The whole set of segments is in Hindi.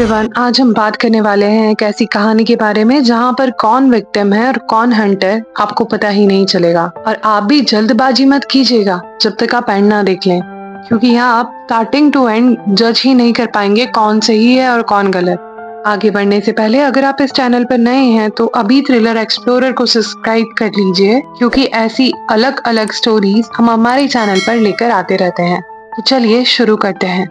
एवरीवन, आज हम बात करने वाले हैं एक ऐसी कहानी के बारे में जहां पर कौन विक्टिम है और कौन हंटर आपको पता ही नहीं चलेगा। और आप भी जल्दबाजी मत कीजिएगा जब तक आप एंड ना देख लें, क्योंकि यहाँ आप स्टार्टिंग टू एंड जज ही नहीं कर पाएंगे कौन सही है और कौन गलत। आगे बढ़ने से पहले अगर आप इस चैनल पर नए हैं तो अभी थ्रिलर एक्सप्लोरर को सब्सक्राइब कर लीजिए, क्योंकि ऐसी अलग अलग स्टोरीज हम हमारे चैनल पर लेकर आते रहते हैं। तो चलिए शुरू करते हैं।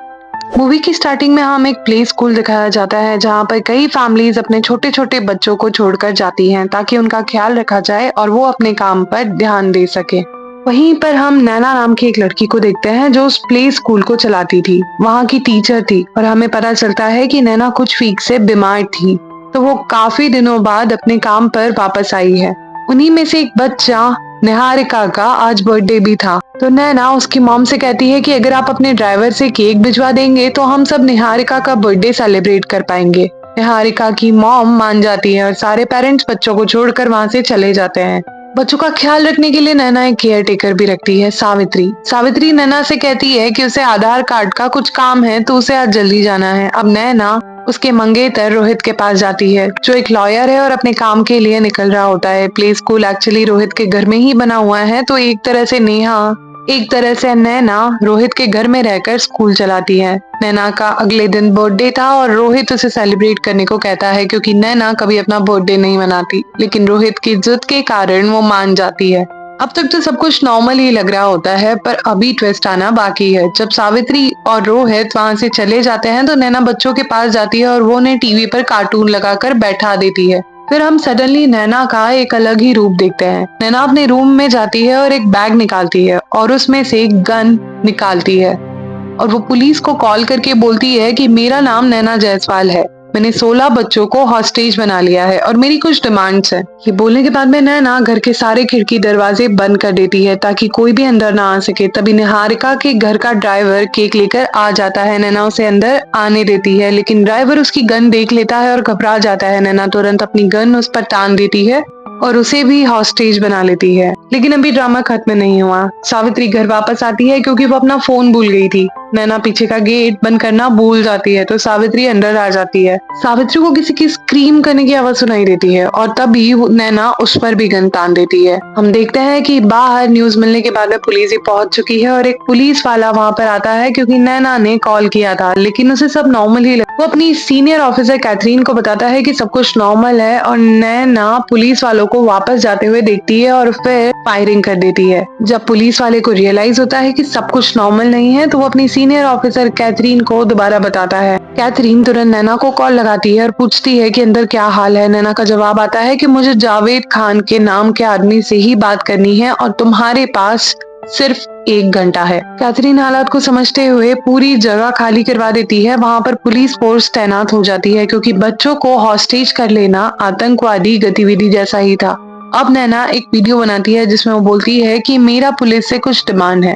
मूवी की स्टार्टिंग में हम एक प्ले स्कूल दिखाया जाता है जहाँ पर कई फैमिलीज अपने छोटे छोटे बच्चों को छोड़कर जाती हैं ताकि उनका ख्याल रखा जाए और वो अपने काम पर ध्यान दे सके। वहीं पर हम नैना नाम की एक लड़की को देखते हैं जो उस प्ले स्कूल को चलाती थी, वहाँ की टीचर थी। और हमें पता चलता है कि नैना कुछ वीक से बीमार थी, तो वो काफी दिनों बाद अपने काम पर वापस आई है। उन्हीं में से एक बच्चा निहारिका का आज बर्थडे भी था, तो नैना उसकी मॉम से कहती है कि अगर आप अपने ड्राइवर से केक भिजवा देंगे तो हम सब निहारिका का बर्थडे सेलिब्रेट कर पाएंगे। निहारिका की मॉम मान जाती है और सारे पेरेंट्स बच्चों को छोड़कर वहाँ से चले जाते हैं। बच्चों का ख्याल रखने के लिए नैना एक केयर टेकर भी रखती है, सावित्री। सावित्री नैना से कहती है कि उसे आधार कार्ड का कुछ काम है तो उसे आज जल्दी जाना है। अब नैना उसके मंगेतर रोहित के पास जाती है, जो एक लॉयर है और अपने काम के लिए निकल रहा होता है। प्ले स्कूल एक्चुअली रोहित के घर में ही बना हुआ है, तो एक तरह से नैना रोहित के घर में रहकर स्कूल चलाती है। नैना का अगले दिन बर्थडे था और रोहित उसे सेलिब्रेट करने को कहता है, क्योंकि नैना कभी अपना बर्थडे नहीं मनाती, लेकिन रोहित की जिद के कारण वो मान जाती है। अब तक तो सब कुछ नॉर्मल ही लग रहा होता है, पर अभी ट्विस्ट आना बाकी है। जब सावित्री और रोहित वहाँ से चले जाते हैं तो नैना बच्चों के पास जाती है और वो उन्हें टीवी पर कार्टून लगाकर बैठा देती है। फिर हम सडनली नैना का एक अलग ही रूप देखते हैं। नैना अपने रूम में जाती है और एक बैग निकालती है और उसमें से एक गन निकालती है, और वो पुलिस को कॉल करके बोलती है कि मेरा नाम नैना जायसवाल है, मैंने 16 बच्चों को हॉस्टेज बना लिया है और मेरी कुछ डिमांड्स हैं। ये बोलने के बाद में नैना घर के सारे खिड़की दरवाजे बंद कर देती है ताकि कोई भी अंदर ना आ सके। तभी निहारिका के घर का ड्राइवर केक लेकर आ जाता है। नैना उसे अंदर आने देती है, लेकिन ड्राइवर उसकी गन देख लेता है और घबरा जाता है। नैना तुरंत अपनी गन उस पर तान देती है और उसे भी हॉस्टेज बना लेती है। लेकिन अभी ड्रामा खत्म नहीं हुआ। सावित्री घर वापस आती है क्योंकि वो अपना फोन भूल गई थी। नैना पीछे का गेट बंद करना भूल जाती है, तो सावित्री अंदर आ जाती है। सावित्री को किसी की स्क्रीम करने की आवाज सुनाई देती है और तभी नैना उस पर भी गन तान देती है। हम देखते हैं कि बाहर न्यूज मिलने के बाद में पुलिस भी पहुंच चुकी है और एक पुलिस वाला वहां पर आता है, क्योंकि नैना ने कॉल किया था, लेकिन उसे सब नॉर्मल ही लगा। वो अपनी सीनियर ऑफिसर कैथरीन को बताता है कि सब कुछ नॉर्मल है, और नैना पुलिस वालों को वापस जाते हुए देखती है और फिर फायरिंग कर देती है। जब पुलिस वाले को रियलाइज होता है कि सब कुछ नॉर्मल नहीं है, तो वो अपनी सीनियर ऑफिसर कैथरीन को दोबारा बताता है। कैथरीन तुरंत नैना को कॉल लगाती है और पूछती है कि अंदर क्या हाल है। नैना का जवाब आता है कि मुझे जावेद खान के नाम के आदमी से ही बात करनी है और तुम्हारे पास सिर्फ 1 घंटा है। कैथरीन हालात को समझते हुए पूरी जगह खाली करवा देती है। वहाँ पर पुलिस फोर्स तैनात हो जाती है, क्योंकि बच्चों को हॉस्टेज कर लेना आतंकवादी गतिविधि जैसा ही था। अब नैना एक वीडियो बनाती है जिसमें वो बोलती है कि मेरा पुलिस से कुछ डिमांड है,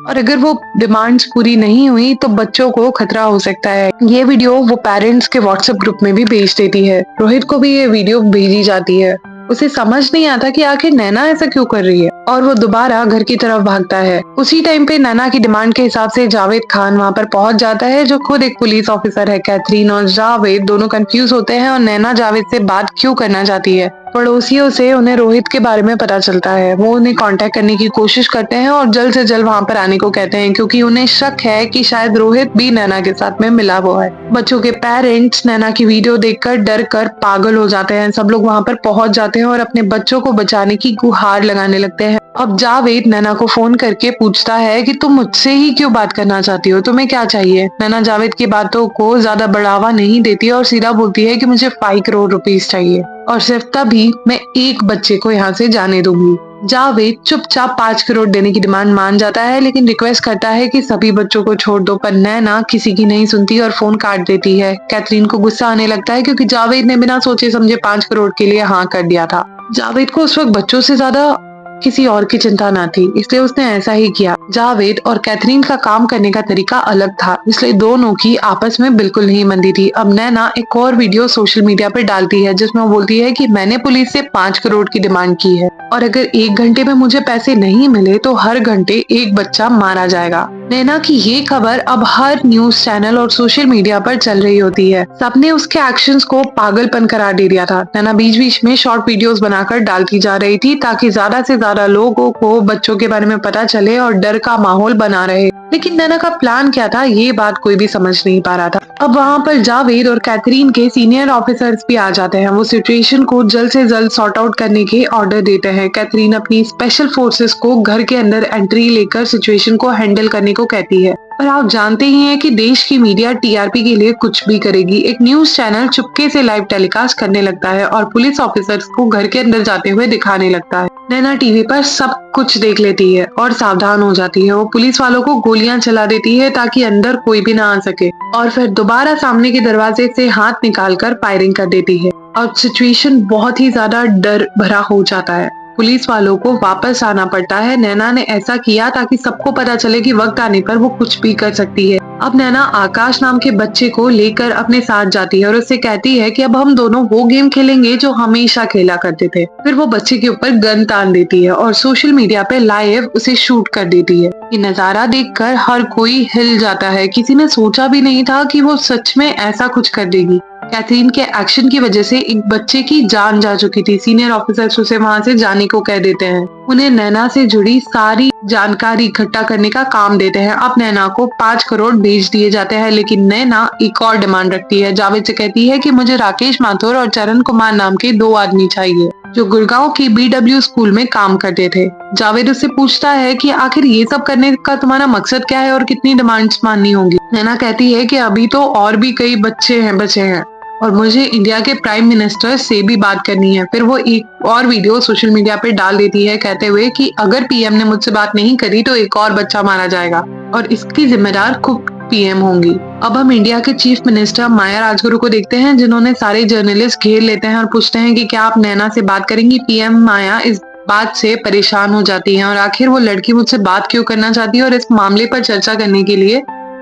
और अगर वो डिमांड्स पूरी नहीं हुई तो बच्चों को खतरा हो सकता है। ये वीडियो वो पेरेंट्स के व्हाट्सएप ग्रुप में भी भेज देती है। रोहित को भी ये वीडियो भेजी जाती है। उसे समझ नहीं आता कि आखिर नैना ऐसा क्यों कर रही है, और वो दोबारा घर की तरफ भागता है। उसी टाइम पे नैना की डिमांड के हिसाब से जावेद खान वहाँ पर पहुंच जाता है, जो खुद एक पुलिस ऑफिसर है। कैथरीन और जावेद दोनों कंफ्यूज होते हैं और नैना जावेद से बात क्यों करना चाहती है। पड़ोसियों से उन्हें रोहित के बारे में पता चलता है। वो उन्हें कांटेक्ट करने की कोशिश करते हैं और जल्द से जल्द वहाँ पर आने को कहते हैं, क्योंकि उन्हें शक है कि शायद रोहित भी नैना के साथ में मिला हुआ है। बच्चों के पेरेंट्स नैना की वीडियो देखकर डर कर पागल हो जाते हैं। सब लोग वहाँ पर पहुंच जाते हैं और अपने बच्चों को बचाने की गुहार लगाने लगते हैं। अब जावेद नैना को फोन करके पूछता है कि तुम मुझसे ही क्यों बात करना चाहती हो, तुम्हें क्या चाहिए। नैना जावेद की बातों को ज्यादा बढ़ावा नहीं देती और सीधा बोलती है कि मुझे 5 करोड़ रुपीस चाहिए, और सिर्फ तभी मैं एक बच्चे को यहाँ से जाने दूंगी। जावेद चुपचाप 5 करोड़ देने की डिमांड मान जाता है, लेकिन रिक्वेस्ट करता है कि सभी बच्चों को छोड़ दो, पर नैना किसी की नहीं सुनती और फोन काट देती है। कैथरीन को गुस्सा आने लगता है, क्योंकि जावेद ने बिना सोचे समझे 5 करोड़ के लिए हाँ कर दिया था। जावेद को उस वक्त बच्चों से ज्यादा किसी और की चिंता ना थी, इसलिए उसने ऐसा ही किया। जावेद और कैथरीन का काम करने का तरीका अलग था, इसलिए दोनों की आपस में बिल्कुल नहीं बनती थी। अब नैना एक और वीडियो सोशल मीडिया पर डालती है जिसमें वो बोलती है कि मैंने पुलिस से 5 करोड़ की डिमांड की है, और अगर 1 घंटे में मुझे पैसे नहीं मिले तो हर घंटे एक बच्चा मारा जाएगा। नैना की ये खबर अब हर न्यूज चैनल और सोशल मीडिया पर चल रही होती है। सबने उसके एक्शंस को पागलपन करार दे दिया था। नैना बीच बीच में शॉर्ट वीडियोस बनाकर डालती जा रही थी ताकि ज्यादा से ज्यादा लोगों को बच्चों के बारे में पता चले और डर का माहौल बना रहे। लेकिन नैना का प्लान क्या था, ये बात कोई भी समझ नहीं पा रहा था। अब वहाँ पर जावेद और कैथरीन के सीनियर ऑफिसर्स भी आ जाते हैं। वो सिचुएशन को जल्द से जल्द सॉर्ट आउट करने के ऑर्डर देते हैं। कैथरीन अपनी स्पेशल फोर्सेस को घर के अंदर एंट्री लेकर सिचुएशन को हैंडल करने को कहती है। पर आप जानते ही हैं कि देश की मीडिया टीआरपी के लिए कुछ भी करेगी। एक न्यूज चैनल चुपके से लाइव टेलीकास्ट करने लगता है और पुलिस ऑफिसर्स को घर के अंदर जाते हुए दिखाने लगता है। नैना टीवी पर सब कुछ देख लेती है और सावधान हो जाती है। वो पुलिस वालों को गोलियां चला देती है ताकि अंदर कोई भी ना आ सके और फिर दोबारा सामने के दरवाजे से हाथ निकालकर फायरिंग कर देती है और सिचुएशन बहुत ही ज्यादा डर भरा हो जाता है। पुलिस वालों को वापस आना पड़ता है। नैना ने ऐसा किया ताकि सबको पता चले कि वक्त आने पर वो कुछ भी कर सकती है। अब नैना आकाश नाम के बच्चे को लेकर अपने साथ जाती है और उससे कहती है कि अब हम दोनों वो गेम खेलेंगे जो हमेशा खेला करते थे। फिर वो बच्चे के ऊपर गन तान देती है और सोशल मीडिया पे लाइव उसे शूट कर देती है। ये नजारा देखकर हर कोई हिल जाता है। किसी ने सोचा भी नहीं था कि वो सच में ऐसा कुछ कर देगी। कैथरीन के एक्शन की वजह से एक बच्चे की जान जा चुकी थी। सीनियर ऑफिसर्स उसे वहां से जाने को कह देते हैं। उन्हें नैना से जुड़ी सारी जानकारी इकट्ठा करने का काम देते हैं। अब नैना को 5 करोड़ भेज दिए जाते हैं, लेकिन नैना एक और डिमांड रखती है। जावेद से कहती है कि मुझे राकेश माथुर और चरण कुमार नाम के 2 आदमी चाहिए जो गुड़गांव की BW स्कूल में काम करते थे। जावेद उससे पूछता है कि आखिर ये सब करने का तुम्हारा मकसद क्या है और कितनी डिमांड्स माननी होंगी। नैना कहती है कि अभी तो और भी कई बच्चे बचे हैं और मुझे इंडिया के प्राइम मिनिस्टर से भी बात करनी है। फिर वो एक और वीडियो सोशल मीडिया पे डाल देती है कहते हुए कि अगर पीएम ने मुझसे बात नहीं करी तो एक और बच्चा मारा जाएगा और इसकी जिम्मेदार खुद पीएम होंगी। अब हम इंडिया के चीफ मिनिस्टर माया राजगुरु को देखते हैं, जिन्होंने सारे जर्नलिस्ट घेर लेते हैं और पूछते हैं कि क्या आप नैना से बात करेंगी। पीएम माया इस बात से परेशान हो जाती हैं और आखिर वो लड़की मुझसे बात क्यों करना चाहती है और इस मामले पर चर्चा करने के लिए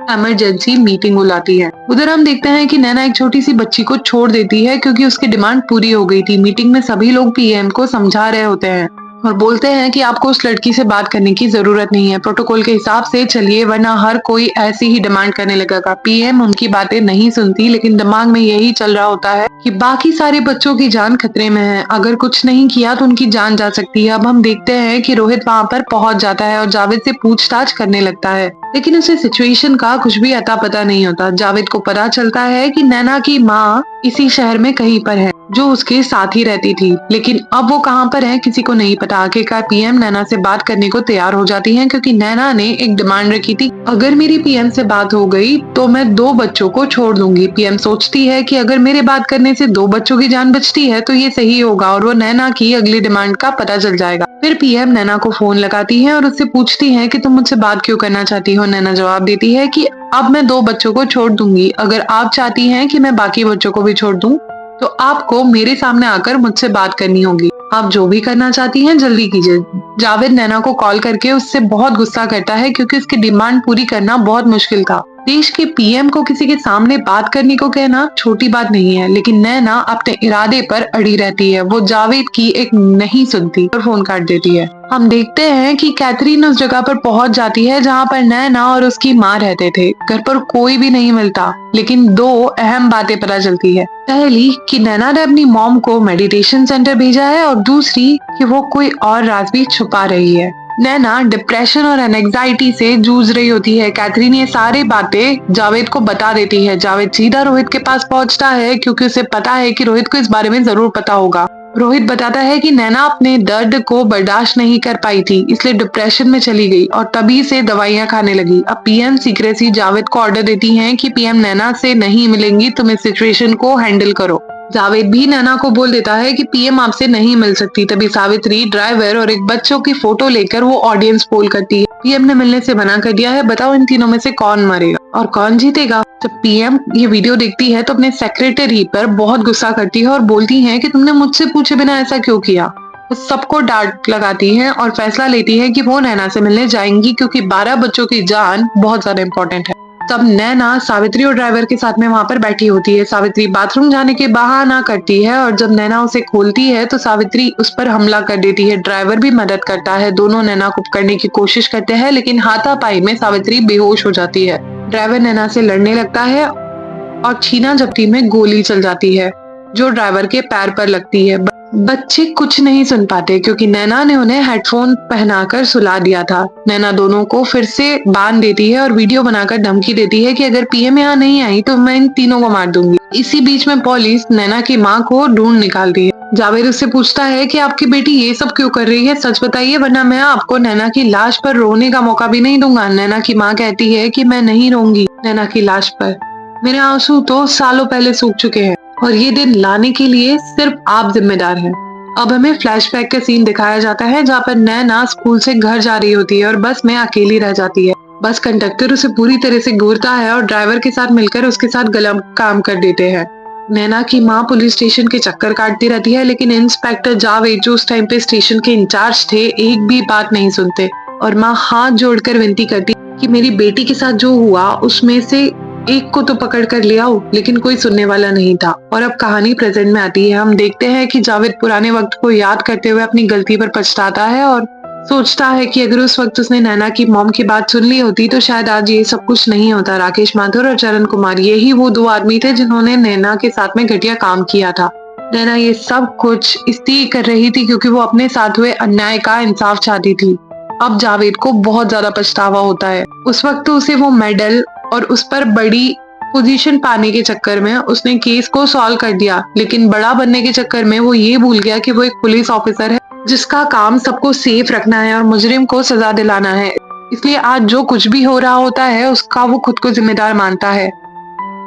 इमरजेंसी मीटिंग बुलाती है। उधर हम देखते हैं कि नैना एक छोटी सी बच्ची को छोड़ देती है क्योंकि उसकी डिमांड पूरी हो गई थी। मीटिंग में सभी लोग पीएम को समझा रहे होते हैं और बोलते हैं कि आपको उस लड़की से बात करने की जरूरत नहीं है, प्रोटोकॉल के हिसाब से चलिए वरना हर कोई ऐसी ही डिमांड करने लगेगा। पीएम उनकी बातें नहीं सुनती, लेकिन दिमाग में यही चल रहा होता है कि बाकी सारे बच्चों की जान खतरे में है, अगर कुछ नहीं किया तो उनकी जान जा सकती है। अब हम देखते हैं कि रोहित वहाँ पर पहुंच जाता है और जावेद से पूछताछ करने लगता है, लेकिन उसे सिचुएशन का कुछ भी अता पता नहीं होता। जावेद को पता चलता है कि नैना की माँ इसी शहर में कहीं पर है जो उसके साथ ही रहती थी, लेकिन अब वो कहाँ पर है किसी को नहीं पता। आखिरकार पीएम नैना से बात करने को तैयार हो जाती हैं क्योंकि नैना ने एक डिमांड रखी थी, अगर मेरी पीएम से बात हो गई तो मैं 2 बच्चों को छोड़ दूंगी। पीएम सोचती है कि अगर मेरे बात करने से 2 बच्चों की जान बचती है तो ये सही होगा और वो नैना की अगली डिमांड का पता चल जाएगा। फिर पीएम नैना को फोन लगाती है और उससे पूछती है कि तुम मुझसे बात क्यों करना चाहती हो। नैना जवाब देती है कि अब मैं 2 बच्चों को छोड़ दूंगी, अगर आप चाहती हैं कि मैं बाकी बच्चों को भी छोड़ दूं तो आपको मेरे सामने आकर मुझसे बात करनी होगी। आप जो भी करना चाहती हैं जल्दी कीजिए। जावेद नैना को कॉल करके उससे बहुत गुस्सा करता है क्योंकि उसकी डिमांड पूरी करना बहुत मुश्किल था। देश के पीएम को किसी के सामने बात करने को कहना छोटी बात नहीं है, लेकिन नैना अपने इरादे पर अड़ी रहती है। वो जावेद की एक नहीं सुनती और फोन काट देती है। हम देखते हैं कि कैथरीन उस जगह पर पहुंच जाती है जहां पर नैना और उसकी माँ रहते थे। घर पर कोई भी नहीं मिलता, लेकिन 2 अहम बातें पता चलती है। पहली कि नैना ने अपनी मॉम को मेडिटेशन सेंटर भेजा है और दूसरी कि वो कोई और राज भी छुपा रही है। नैना डिप्रेशन और एंजाइटी से जूझ रही होती है। कैथरीन ये सारी बातें जावेद को बता देती है। जावेद सीधा रोहित के पास पहुंचता है क्योंकि उसे पता है कि रोहित को इस बारे में जरूर पता होगा। रोहित बताता है कि नैना अपने दर्द को बर्दाश्त नहीं कर पाई थी, इसलिए डिप्रेशन में चली गई और तभी से दवाइयां खाने लगी। अब पीएम सीक्रेसी जावेद को ऑर्डर देती हैं कि पीएम नैना से नहीं मिलेंगी, तुम इस सिचुएशन को हैंडल करो। जावेद भी नैना को बोल देता है कि पीएम आपसे नहीं मिल सकती। तभी सावित्री, ड्राइवर और एक बच्चों की फोटो लेकर वो ऑडियंस पोल करती है। पीएम ने मिलने से मना कर दिया है, बताओ इन तीनों में से कौन मरेगा और कौन जीतेगा। जब पीएम ये वीडियो देखती है तो अपने सेक्रेटरी पर बहुत गुस्सा करती है और बोलती है कि तुमने मुझसे पूछे बिना ऐसा क्यों किया। वो सबको डांट लगाती है और फैसला लेती है कि वो नैना से मिलने जाएंगी क्योंकि 12 बच्चों की जान बहुत ज्यादा इम्पोर्टेंट है। तब नैना सावित्री और ड्राइवर के साथ में वहां पर बैठी होती है। सावित्री बाथरूम जाने के बहाना करती है और जब नैना उसे खोलती है तो सावित्री उस पर हमला कर देती है। ड्राइवर भी मदद करता है, दोनों नैना को पकड़ने की कोशिश करते हैं लेकिन हाथापाई में सावित्री बेहोश हो जाती है। ड्राइवर नैना से लड़ने लगता है और छीना झपटी में गोली चल जाती है जो ड्राइवर के पैर पर लगती है। बच्चे कुछ नहीं सुन पाते क्योंकि नैना ने उन्हें हेडफोन पहनाकर सुला दिया था। नैना दोनों को फिर से बांध देती है और वीडियो बनाकर धमकी देती है कि अगर पीएम यहाँ नहीं आई तो मैं इन तीनों को मार दूंगी। इसी बीच में पुलिस नैना की माँ को ढूंढ निकालती है। जावेद उससे पूछता है कि आपकी बेटी ये सब क्यों कर रही है, सच बताइए वरना मैं आपको नैना की लाश पर रोने का मौका भी नहीं दूंगा। नैना की माँ कहती है कि मैं नहीं रोऊंगी नैना की लाश पर, मेरे आंसू तो सालों पहले सूख चुके हैं और ये दिन लाने के लिए सिर्फ आप जिम्मेदार हैं। अब हमें फ्लैशबैक का सीन दिखाया जाता है जहाँ पर नैना स्कूल से घर जा रही होती है और बस में अकेली रह जाती है। बस कंडक्टर उसे पूरी तरह से घूरता है और ड्राइवर के साथ मिलकर उसके साथ गलत काम कर देते हैं। नैना की माँ पुलिस स्टेशन के चक्कर काटती रहती है लेकिन इंस्पेक्टर जावेद जो उस टाइम पे स्टेशन के इंचार्ज थे एक भी बात नहीं सुनते और माँ हाथ जोड़कर विनती करती कि मेरी बेटी के साथ जो हुआ उसमें से एक को तो पकड़ कर ले आओ, लेकिन कोई सुनने वाला नहीं था। और अब कहानी प्रेजेंट में आती है। हम देखते हैं कि जावेद पुराने वक्त को याद करते हुए अपनी गलती पर पछताता है और सोचता है कि अगर उस वक्त उसने नैना की मॉम की बात सुन ली होती तो शायद आज ये सब कुछ नहीं होता। राकेश माथुर और चरण कुमार यही वो दो आदमी थे जिन्होंने नैना के साथ में घटिया काम किया था। नैना ये सब कुछ इसलिए कर रही थी क्योंकि वो अपने साथ हुए अन्याय का इंसाफ चाहती थी। अब जावेद को बहुत ज्यादा पछतावा होता है। उस वक्त तो उसे वो मेडल और उस पर बड़ी पोजीशन पाने के चक्कर में उसने केस को सॉल्व कर दिया, लेकिन बड़ा बनने के चक्कर में वो ये भूल गया कि वो एक पुलिस ऑफिसर है जिसका काम सबको सेफ रखना है और मुजरिम को सजा दिलाना है। इसलिए आज जो कुछ भी हो रहा होता है उसका वो खुद को जिम्मेदार मानता है।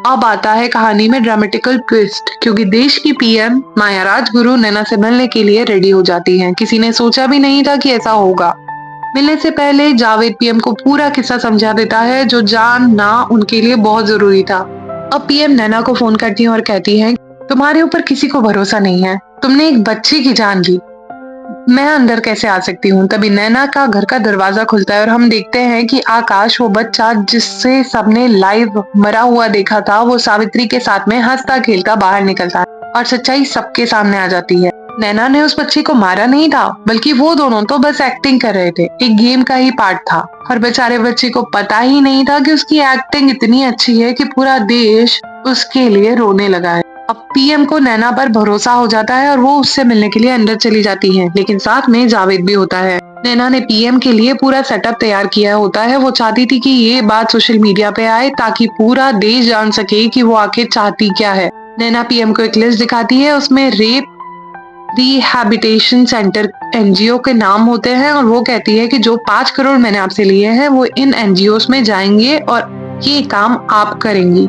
अब आता है कहानी में ड्रामेटिकल ट्विस्ट क्योंकि देश की पीएम माया राजगुरु नैना से मिलने के लिए रेडी हो जाती हैं। किसी ने सोचा भी नहीं था कि ऐसा होगा। मिलने से पहले जावेद पीएम को पूरा किस्सा समझा देता है जो जानना उनके लिए बहुत जरूरी था। अब पीएम नैना को फोन करती है और कहती है तुम्हारे ऊपर किसी को भरोसा नहीं है, तुमने एक बच्ची की जान ली, मैं अंदर कैसे आ सकती हूँ। तभी नैना का घर का दरवाजा खुलता है और हम देखते हैं कि आकाश वो बच्चा जिससे सबने लाइव मरा हुआ देखा था वो सावित्री के साथ में हंसता खेलता बाहर निकलता है और सच्चाई सबके सामने आ जाती है। नैना ने उस बच्चे को मारा नहीं था बल्कि वो दोनों तो बस एक्टिंग कर रहे थे, एक गेम का ही पार्ट था और बेचारे बच्चे को पता ही नहीं था कि उसकी एक्टिंग इतनी अच्छी है कि पूरा देश उसके लिए रोने लगा है। अब पीएम को नैना पर भरोसा हो जाता है और वो उससे मिलने के लिए अंदर चली जाती है, लेकिन साथ में जावेद भी होता है। नैना ने पीएम के लिए पूरा सेटअप तैयार किया होता है। वो चाहती थी कि ये बात सोशल मीडिया पे आए ताकि पूरा देश जान सके कि वो आखिर चाहती क्या है। नैना पीएम को एक लिस्ट दिखाती है, उसमें रेप रिहैबिलिटेशन सेंटर एनजीओ के नाम होते हैं और वो कहती है कि जो 5 करोड़ मैंने आपसे लिए हैं वो इन एनजीओ में जाएंगे और ये काम आप करेंगी।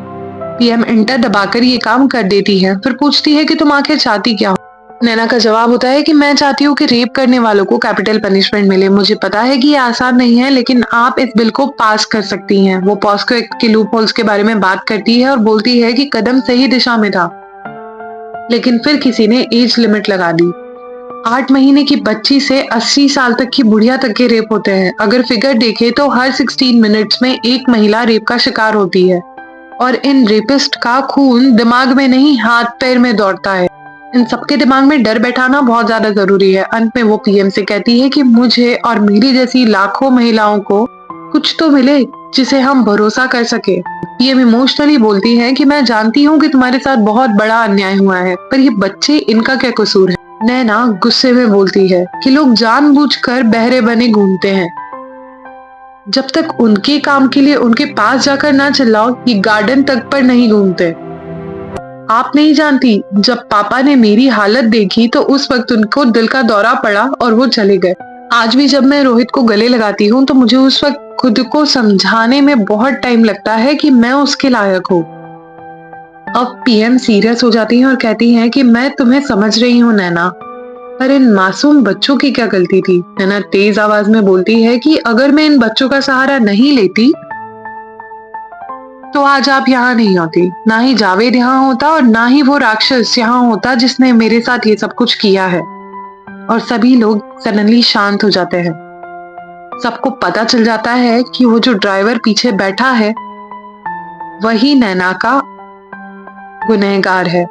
पीएम इंटर दबाकर ये काम कर देती है। फिर पूछती है कि तुम आखिर चाहती क्या हो। नैना का जवाब होता है कि मैं चाहती हूँ कि रेप करने वालों को कैपिटल पनिशमेंट मिले। मुझे पता है कि ये आसान नहीं है लेकिन आप इस बिल को पास कर सकती हैं। वो पॉस्को एक्ट के लूप होल्स के बारे में बात करती है और बोलती है कि कदम सही दिशा में था लेकिन फिर किसी ने एज लिमिट लगा दी। 8 महीने की बच्ची से 80 साल तक की बुढ़िया तक के रेप होते हैं। अगर फिगर देखे तो हर 16 मिनट्स में एक महिला रेप का शिकार होती है और इन रेपिस्ट का खून दिमाग में नहीं हाथ पैर में दौड़ता है। इन सबके दिमाग में डर बैठाना बहुत ज्यादा जरूरी है। अंत में वो पीएम से कहती है कि मुझे और मेरी जैसी लाखों महिलाओं को कुछ तो मिले जिसे हम भरोसा कर सके। पीएम इमोशनली बोलती है कि मैं जानती हूँ कि तुम्हारे साथ बहुत बड़ा अन्याय हुआ है पर ये बच्चे इनका क्या कसूर है। नैना गुस्से में बोलती है कि लोग जानबूझकर बहरे बने घूमते हैं, जब तक उनके काम के लिए उनके पास जाकर ना चिल्लाओ ये गार्डन तक पर नहीं घूमते। आप नहीं जानती, जब पापा ने मेरी हालत देखी तो उस वक्त उनको दिल का दौरा पड़ा और वो चले गए। आज भी जब मैं रोहित को गले लगाती हूँ तो मुझे उस वक्त खुद को समझाने में बहुत टाइम लगता है कि मैं उसके लायक हूँ। अब पीएम सीरियस हो जाती हैं और कहती हैं कि मैं तुम्हें समझ रही हूँ नैना, पर इन मासूम बच्चों की क्या गलती थी। नैना तेज आवाज में बोलती है कि अगर मैं इन बच्चों का सहारा नहीं लेती तो आज आप यहाँ नहीं होती, ना ही जावेद यहाँ होता और ना ही वो राक्षस यहाँ होता जिसने मेरे साथ ये सब कुछ किया है। और सभी लोग सडनली शांत हो जाते हैं। सबको पता चल जाता है कि वो जो ड्राइवर पीछे बैठा है वही नैना का गुनहगार है।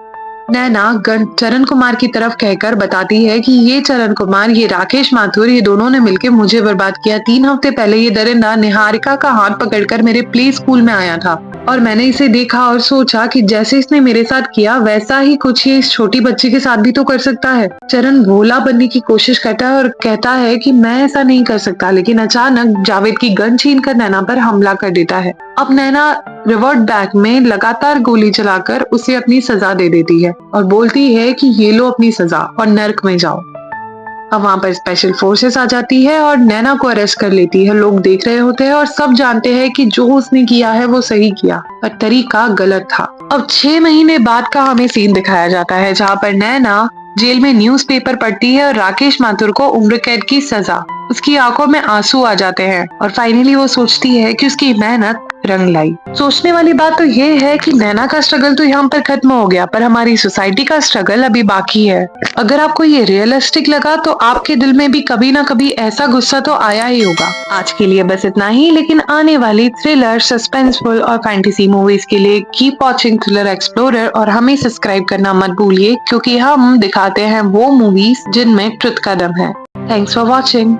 नैना चरण कुमार की तरफ कहकर बताती है कि ये चरण कुमार, ये राकेश माथुर, ये दोनों ने मिलकर मुझे बर्बाद किया। 3 हफ्ते पहले ये दरिंदा निहारिका का हाथ पकड़कर मेरे प्ले स्कूल में आया था और मैंने इसे देखा और सोचा कि जैसे इसने मेरे साथ किया वैसा ही कुछ ये इस छोटी बच्ची के साथ भी तो कर सकता है। चरण भोला बनने की कोशिश करता है और कहता है कि मैं ऐसा नहीं कर सकता, लेकिन अचानक जावेद की गन छीनकर नैना पर हमला कर देता है। अब नैना रिवर्ट बैक में लगातार गोली चलाकर उसे अपनी सजा दे देती है और बोलती है कि ये लो अपनी सजा और नर्क में जाओ। अब वहां पर स्पेशल फोर्सेस आ जाती है और नैना को अरेस्ट कर लेती है। लोग देख रहे होते हैं और सब जानते हैं कि जो उसने किया है वो सही किया, पर तरीका गलत था। अब 6 महीने बाद का हमें सीन दिखाया जाता है जहाँ पर नैना जेल में न्यूज़पेपर पढ़ती है और राकेश माथुर को उम्र कैद की सजा। उसकी आंखों में आंसू आ जाते हैं और फाइनली वो सोचती है कि उसकी मेहनत रंग लाई। सोचने वाली बात तो ये है कि नैना का स्ट्रगल तो यहाँ पर खत्म हो गया, पर हमारी सोसाइटी का स्ट्रगल अभी बाकी है। अगर आपको ये रियलिस्टिक लगा तो आपके दिल में भी कभी ना कभी ऐसा गुस्सा तो आया ही होगा। आज के लिए बस इतना ही, लेकिन आने वाली थ्रिलर, सस्पेंसफुल और फैंटेसी मूवीज के लिए कीप वॉचिंग थ्रिलर एक्सप्लोरर और हमें सब्सक्राइब करना मत भूलिए, क्योंकि हम दिखाते हैं वो मूवीज जिनमें ट्रुथ का दम है। Thanks for watching.